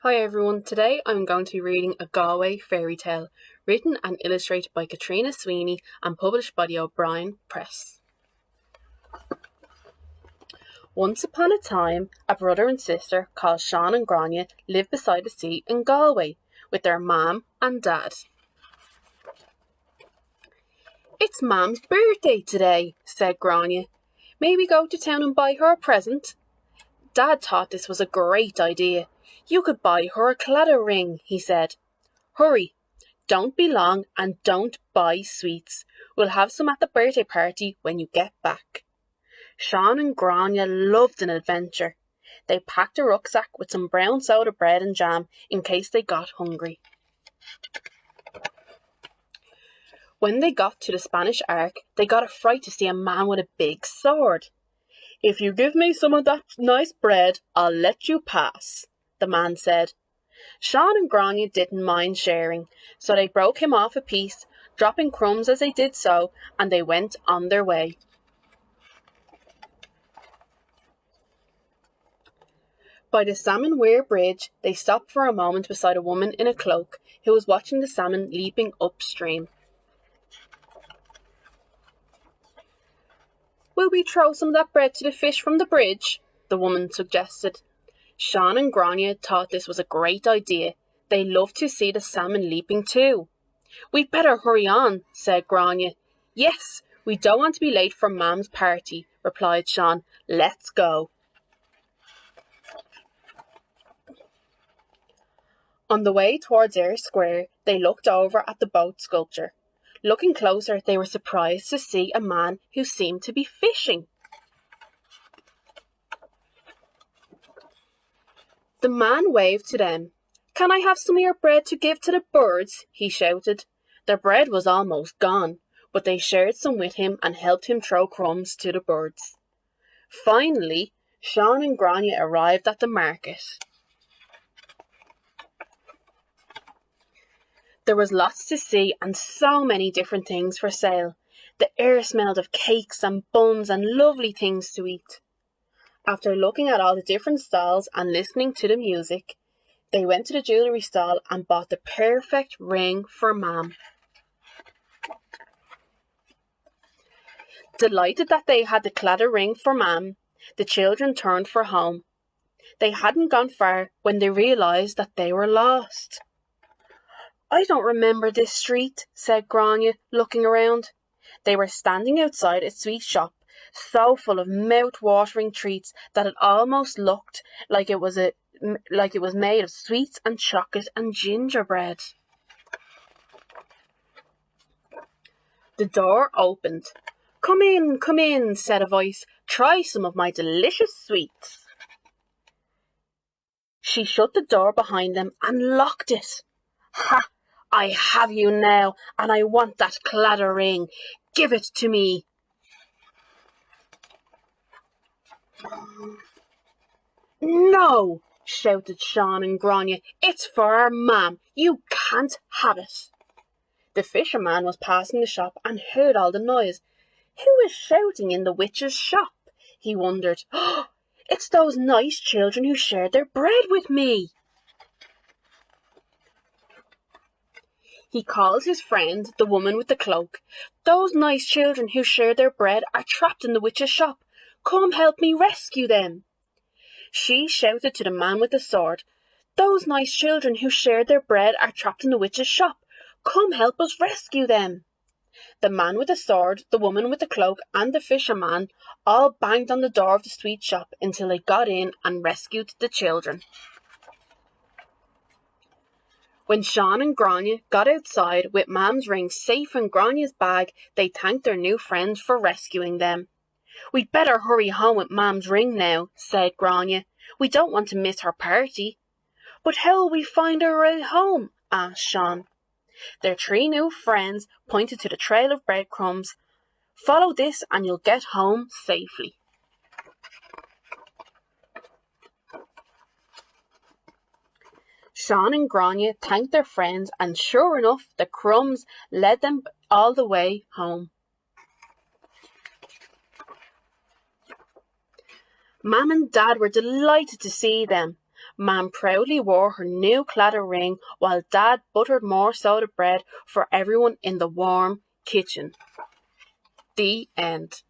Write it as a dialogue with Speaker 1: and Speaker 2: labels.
Speaker 1: Hi everyone, today I'm going to be reading A Galway Fairytale, written and illustrated by Caitriona Sweeney and published by the O'Brien Press. Once upon a time, a brother and sister called Sean and Grainne lived beside the sea in Galway with their mum and dad. "It's Mam's birthday today," said Grainne. "May we go to town and buy her a present?" Dad thought this was a great idea. "You could buy her a claddagh ring," he said. "Hurry, don't be long and don't buy sweets. We'll have some at the birthday party when you get back." Sean and Grainne loved an adventure. They packed a rucksack with some brown soda bread and jam in case they got hungry. When they got to the Spanish Ark, they got a fright to see a man with a big sword. "If you give me some of that nice bread, I'll let you pass," the man said. Sean and Grainne didn't mind sharing, so they broke him off a piece, dropping crumbs as they did so, and they went on their way. By the Salmon Weir Bridge, they stopped for a moment beside a woman in a cloak who was watching the salmon leaping upstream. "Will we throw some of that bread to the fish from the bridge?" the woman suggested. Sean and Grainne thought this was a great idea. They loved to see the salmon leaping too. "We'd better hurry on," said Grainne. "Yes, we don't want to be late for Mam's party," replied Sean. "Let's go." On the way towards Eyre Square, they looked over at the boat sculpture. Looking closer, they were surprised to see a man who seemed to be fishing. The man waved to them. "Can I have some of your bread to give to the birds?" he shouted. Their bread was almost gone, but they shared some with him and helped him throw crumbs to the birds. Finally, Sean and Grainne arrived at the market. There was lots to see and so many different things for sale. The air smelled of cakes and buns and lovely things to eat. After looking at all the different stalls and listening to the music, they went to the jewellery stall and bought the perfect ring for Mam. Delighted that they had the claddagh ring for Mam, the children turned for home. They hadn't gone far when they realised that they were lost. "I don't remember this street," said Grainne, looking around. They were standing outside a sweet shop, so full of mouth-watering treats that it almost looked like it was made of sweets and chocolate and gingerbread. The door opened. Come in," said a voice. "Try some of my delicious sweets." She shut the door behind them and locked it. "Ha! I have you now, and I want that claddagh ring. Give it to me." "No!" shouted Sean and Grainne. "It's for our Mam. You can't have it." The fisherman was passing the shop and heard all the noise. Who is shouting in the witch's shop? He wondered. "Oh, it's those nice children who shared their bread with me." He called his friend, the woman with the cloak. "Those nice children who shared their bread are trapped in the witch's shop. Come help me rescue them." She shouted to the man with the sword. "Those nice children who shared their bread are trapped in the witch's shop. Come help us rescue them." The man with the sword, the woman with the cloak, and the fisherman all banged on the door of the sweet shop until they got in and rescued the children. When Sean and Grainne got outside with Mam's ring safe in Grainne's bag, they thanked their new friends for rescuing them. "We'd better hurry home with Mam's ring now," said Grainne. "We don't want to miss her party." "But how will we find our way home?" asked Sean. Their three new friends pointed to the trail of breadcrumbs. "Follow this and you'll get home safely." Sean and Grainne thanked their friends, and sure enough, the crumbs led them all the way home. Mam and Dad were delighted to see them. Mam proudly wore her new claddagh ring, while Dad buttered more soda bread for everyone in the warm kitchen. The end.